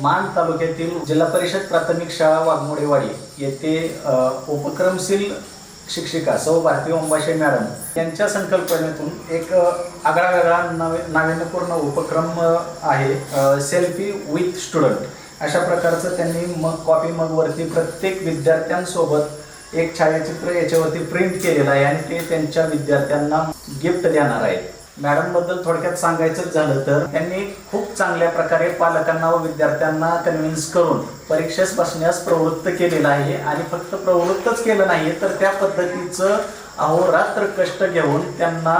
मान तालुक्यातील जिल्हा परिषद प्राथमिक शाळा वाघमोडेवाडी येथे उपक्रमशील शिक्षिका सौ भारती ओंबाशे मॅडम यांच्या संकल्पनेतून एक आगळा वेगळा नाविन्यपूर्ण उपक्रम आहे सेल्फी विथ स्टुडंट. अशा प्रकारचं त्यांनी कॉपी मगवरती प्रत्येक विद्यार्थ्यांसोबत एक छायाचित्र याच्यावरती प्रिंट केलेलं आहे आणि ते त्यांच्या विद्यार्थ्यांना गिफ्ट देणार आहेत. मॅडम बद्दल थोडक्यात सांगायचं झालं तर त्यांनी खूप चांगल्या प्रकारे पालकांना व विद्यार्थ्यांना कन्व्हिन्स करून परीक्षेस बसण्यास प्रवृत्त केलेलं आहे आणि फक्त प्रवृत्तच केलं नाही तर त्या पद्धतीचं अहोरात्र कष्ट घेऊन त्यांना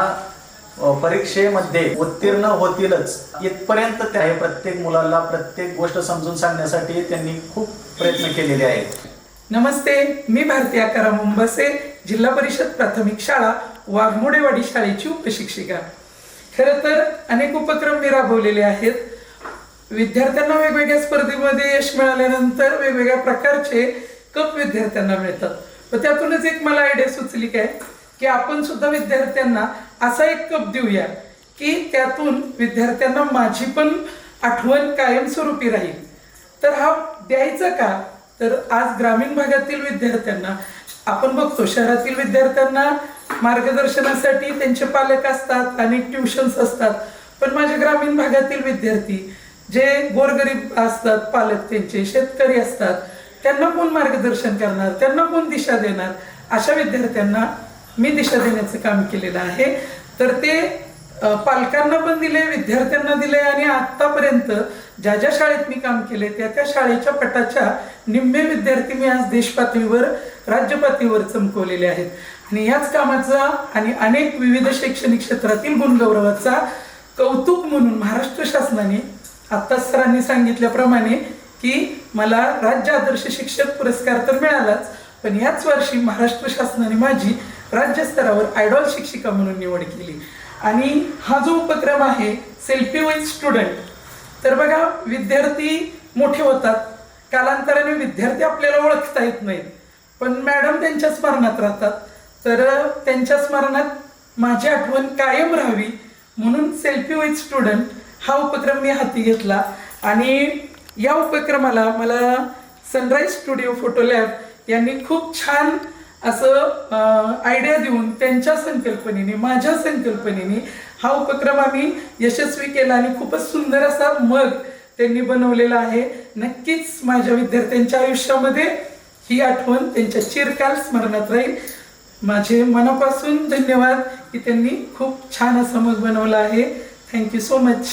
परीक्षेमध्ये उत्तीर्ण होतीलच इथपर्यंत त्या प्रत्येक मुलाला प्रत्येक गोष्ट समजून सांगण्यासाठी त्यांनी खूप प्रयत्न केलेले आहेत. नमस्ते, मी भारती आकाराम ओंबासे, जिल्हा परिषद प्राथमिक शाळा वाघमोडेवाडी शाळेची उपशिक्षिका. खरं तर अनेक उपक्रम मी राबवलेले आहेत. विद्यार्थ्यांना वेगवेगळ्या स्पर्धेमध्ये यश मिळाल्यानंतर वेगवेगळ्या प्रकारचे कप विद्यार्थ्यांना मिळतात. व त्यातूनच एक मला आयडिया सुचली काय की आपण सुद्धा विद्यार्थ्यांना असा एक कप देऊया की त्यातून विद्यार्थ्यांना माझी पण आठवण कायमस्वरूपी राहील. तर हा द्यायचा का, तर आज ग्रामीण भागातील विद्यार्थ्यांना आपण बघतो, शहरातील विद्यार्थ्यांना मार्गदर्शनासाठी त्यांचे पालक असतात, अनेक ट्युशन्स असतात, पण माझ्या ग्रामीण भागातील विद्यार्थी जे गोरगरीब असतात, पालक त्यांचे शेतकरी असतात, त्यांना कोण मार्गदर्शन करणार, त्यांना कोण दिशा देणार, अशा विद्यार्थ्यांना मी दिशा देण्याचं काम केलेलं आहे. तर ते पालकांना पण दिले, विद्यार्थ्यांना दिले आणि आतापर्यंत ज्या ज्या शाळेत मी काम केले त्या शाळेच्या पटाच्या निम्मे विद्यार्थी मी आज देश पातळीवर, राज्य पातळीवर चमकवलेले आहेत. आणि याच कामाचा आणि अनेक विविध शैक्षणिक क्षेत्रातील गुणगौरवाचा कौतुक म्हणून महाराष्ट्र शासनाने आत्ताच सरांनी सांगितल्याप्रमाणे की मला राज्य आदर्श शिक्षक पुरस्कार तर मिळालाच, पण याच वर्षी महाराष्ट्र शासनाने माझी राज्यस्तरावर आयडॉल शिक्षिका म्हणून निवड केली. आणि हा जो उपक्रम आहे सेल्फी विथ स्टुडंट, तर बघा, विद्यार्थी मोठे होतात, कालांतराने विद्यार्थी आपल्याला ओळखता येत नाहीत, पण मॅडम त्यांच्या स्मरणात राहतात. तर त्यांच्या स्मरणात माझी आठवण कायम राहावी म्हणून सेल्फी विथ स्टुडंट हा उपक्रम मी हाती घेतला. आणि या उपक्रमाला मला सनराईज स्टुडिओ फोटो लॅब यांनी खूप छान असं आयडिया देऊन त्यांच्या संकल्पनेने, माझ्या संकल्पनेने हा उपक्रम आम्ही यशस्वी केला आणि खूपच सुंदर असा मग त्यांनी बनवलेला आहे. नक्कीच माझ्या विद्यार्थ्यांच्या आयुष्यामध्ये ही आठवण त्यांच्या चिरकाल स्मरणात राहील. माझे मनापासून धन्यवाद की त्यांनी खूप छान असं मग बनवलं आहे. Thank you so much.